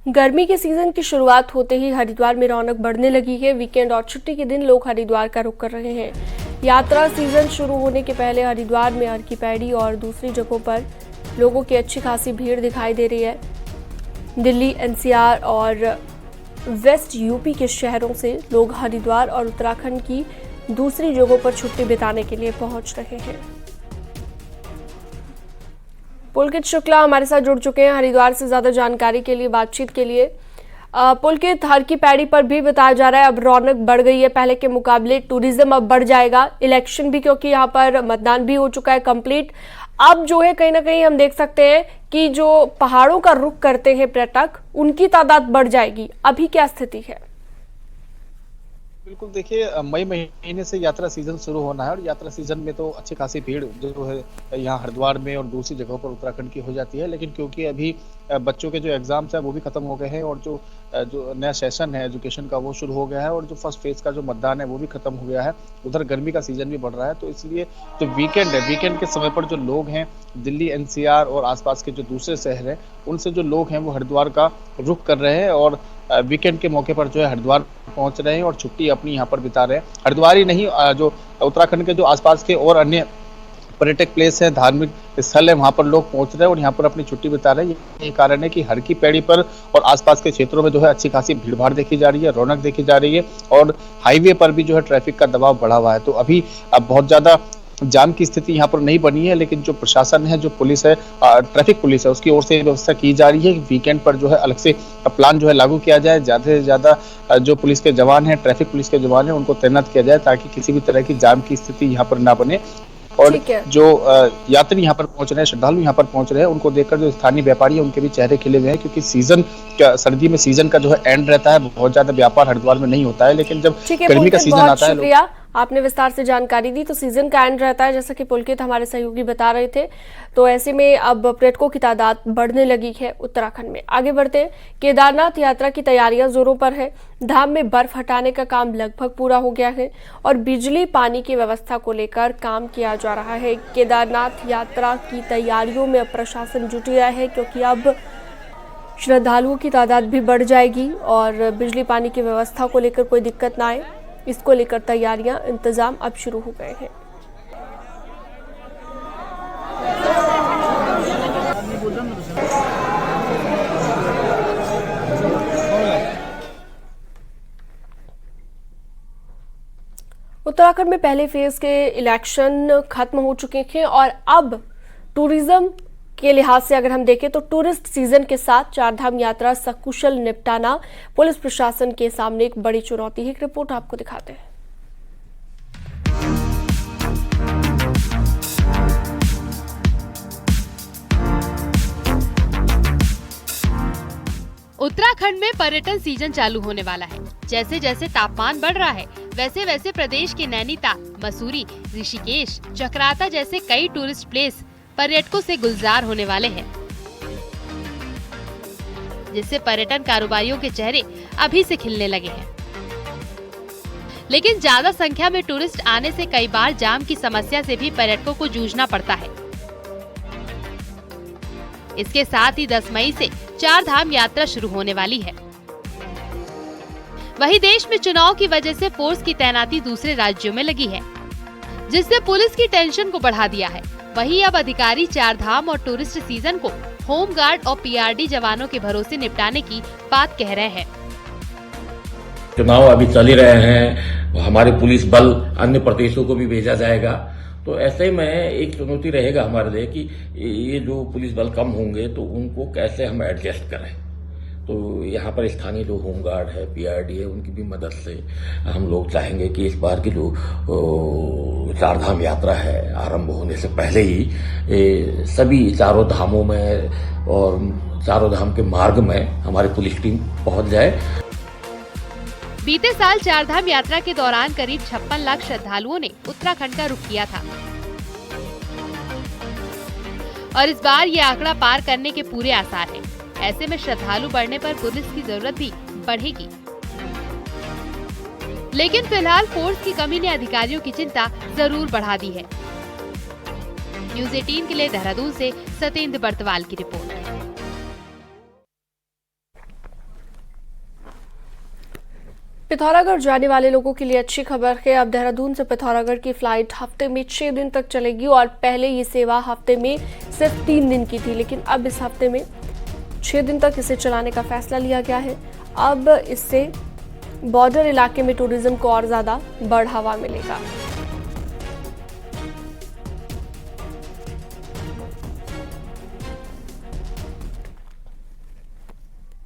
गर्मी के सीजन की शुरुआत होते ही हरिद्वार में रौनक बढ़ने लगी है। वीकेंड और छुट्टी के दिन लोग हरिद्वार का रुख कर रहे हैं। यात्रा सीजन शुरू होने के पहले हरिद्वार में हर की पैड़ी और दूसरी जगहों पर लोगों की अच्छी खासी भीड़ दिखाई दे रही है। दिल्ली, एनसीआर और वेस्ट यूपी के शहरों से लोग हरिद्वार और उत्तराखंड की दूसरी जगहों पर छुट्टी बिताने के लिए पहुंच रहे हैं। पुलकित शुक्ला हमारे साथ जुड़ चुके हैं हरिद्वार से ज्यादा जानकारी के लिए, बातचीत के लिए। पुलकित, हर की पैड़ी पर भी बताया जा रहा है अब रौनक बढ़ गई है पहले के मुकाबले, टूरिज्म अब बढ़ जाएगा। इलेक्शन भी, क्योंकि यहाँ पर मतदान भी हो चुका है कंप्लीट। अब जो है कहीं ना कहीं हम देख सकते हैं कि जो पहाड़ों का रुख करते हैं पर्यटक, उनकी तादाद बढ़ जाएगी। अभी क्या स्थिति है? बिल्कुल, देखिए मई महीने से यात्रा सीजन शुरू होना है और यात्रा सीजन में तो अच्छी खासी भीड़ जो है यहाँ हरिद्वार में और दूसरी जगहों पर उत्तराखंड की हो जाती है। लेकिन क्योंकि अभी बच्चों के जो एग्जाम्स है वो भी खत्म हो गए हैं और जो नया सेशन है एजुकेशन का वो शुरू हो गया है और जो फर्स्ट फेज का जो मतदान है वो भी खत्म हो गया है, उधर गर्मी का सीजन भी बढ़ रहा है, तो इसलिए जो वीकेंड है, वीकेंड के समय पर जो लोग हैं दिल्ली, एनसीआर और आसपास के जो दूसरे शहर हैं उनसे जो लोग हैं वो हरिद्वार का रुख कर रहे हैं और वीकेंड के मौके पर जो है हरिद्वार पहुंच रहे हैं और छुट्टी अपनी यहाँ पर बिता रहे हैं। हरिद्वार ही नहीं, जो उत्तराखंड के जो आसपास के और अन्य पर्यटक प्लेस है, धार्मिक स्थल है, वहां पर लोग पहुंच रहे हैं और यहाँ पर अपनी छुट्टी बिता रहे हैं। यही कारण है कि हर की पैड़ी पर और आसपास के क्षेत्रों में जो है अच्छी खासी भीड़ भाड़ देखी जा रही है, रौनक देखी जा रही है और हाईवे पर भी जो है ट्रैफिक का दबाव बढ़ा हुआ है। तो अभी अब बहुत ज्यादा जाम की स्थिति यहाँ पर नहीं बनी है, लेकिन जो प्रशासन है, जो पुलिस है, ट्रैफिक पुलिस है, उसकी ओर से व्यवस्था की जा रही है कि वीकेंड पर जो है अलग से प्लान जो है लागू किया जाए। ज्यादा से ज्यादा जो पुलिस के जवान हैं, ट्रैफिक पुलिस के जवान हैं, उनको तैनात किया जाए ताकि किसी भी तरह की जाम की स्थिति यहाँ पर ना बने। और जो यात्री यहाँ पर पहुंच रहे हैं, श्रद्धालु यहाँ पर पहुंच रहे हैं, उनको देखकर जो स्थानीय व्यापारी है उनके भी चेहरे खिले हुए हैं, क्योंकि सीजन सर्दी में सीजन का जो है एंड रहता है, बहुत ज्यादा व्यापार हरिद्वार में नहीं होता है, लेकिन जब गर्मी का सीजन आता है। आपने विस्तार से जानकारी दी। तो सीजन का एंड रहता है, जैसा कि पुलकित हमारे सहयोगी बता रहे थे, तो ऐसे में अब पर्यटकों की तादाद बढ़ने लगी है उत्तराखंड में। आगे बढ़ते हैं। केदारनाथ यात्रा की तैयारियां जोरों पर है। धाम में बर्फ हटाने का काम लगभग पूरा हो गया है और बिजली पानी की व्यवस्था को लेकर काम किया जा रहा है। केदारनाथ यात्रा की तैयारियों में अब प्रशासन जुट गया है, क्योंकि अब श्रद्धालुओं की तादाद भी बढ़ जाएगी और बिजली पानी की व्यवस्था को लेकर कोई दिक्कत ना आए, इसको लेकर तैयारियां, इंतजाम अब शुरू हो गए हैं। उत्तराखंड में पहले फेज के इलेक्शन खत्म हो चुके हैं और अब टूरिज्म के लिहाज से अगर हम देखें तो टूरिस्ट सीजन के साथ चारधाम यात्रा सकुशल निपटाना पुलिस प्रशासन के सामने एक बड़ी चुनौती है। एक रिपोर्ट आपको दिखाते हैं। उत्तराखंड में पर्यटन सीजन चालू होने वाला है। जैसे जैसे तापमान बढ़ रहा है, वैसे वैसे प्रदेश के नैनीताल, मसूरी, ऋषिकेश, चक्राता जैसे कई टूरिस्ट प्लेस पर्यटकों से गुलजार होने वाले हैं, जिससे पर्यटन कारोबारियों के चेहरे अभी से खिलने लगे हैं। लेकिन ज्यादा संख्या में टूरिस्ट आने से कई बार जाम की समस्या से भी पर्यटकों को जूझना पड़ता है। इसके साथ ही 10 मई से चारधाम यात्रा शुरू होने वाली है। वहीं देश में चुनाव की वजह से फोर्स की तैनाती दूसरे राज्यों में लगी है, जिससे पुलिस की टेंशन को बढ़ा दिया है। वहीं अब अधिकारी चारधाम और टूरिस्ट सीजन को होम गार्ड और पीआरडी जवानों के भरोसे निपटाने की बात कह रहे हैं। चुनाव अभी चल ही रहे हैं, हमारे पुलिस बल अन्य प्रदेशों को भी भेजा जाएगा, तो ऐसे में एक चुनौती रहेगा हमारे लिए कि ये जो पुलिस बल कम होंगे तो उनको कैसे हम एडजस्ट करें। तो यहाँ पर स्थानीय जो होमगार्ड है, पीआरडी है, उनकी भी मदद से हम लोग चाहेंगे कि इस बार की जो चारधाम यात्रा है आरंभ होने से पहले ही सभी चारों धामों में और चारों धाम के मार्ग में हमारी पुलिस टीम पहुंच जाए। बीते साल चारधाम यात्रा के दौरान करीब 56 लाख श्रद्धालुओं ने उत्तराखंड का रुख किया था और इस बार ये आंकड़ा पार करने के पूरे आसार हैं। ऐसे में श्रद्धालु बढ़ने पर पुलिस की जरूरत भी बढ़ेगी। लेकिन फिलहाल फोर्स की कमी ने अधिकारियों की चिंता जरूर बढ़ा दी है। न्यूज़ 18 के लिए देहरादून से सतेंद्र बर्तवाल की रिपोर्ट। पिथौरागढ़ जाने वाले लोगों के लिए अच्छी खबर है। अब देहरादून से पिथौरागढ़ की फ्लाइट हफ्ते में 6 दिन तक चलेगी और पहले ये सेवा हफ्ते में सिर्फ 3 दिन की थी, लेकिन अब इस हफ्ते में 6 दिन तक इसे चलाने का फैसला लिया गया है। अब इससे बॉर्डर इलाके में टूरिज्म को और ज़्यादा बढ़ावा मिलेगा।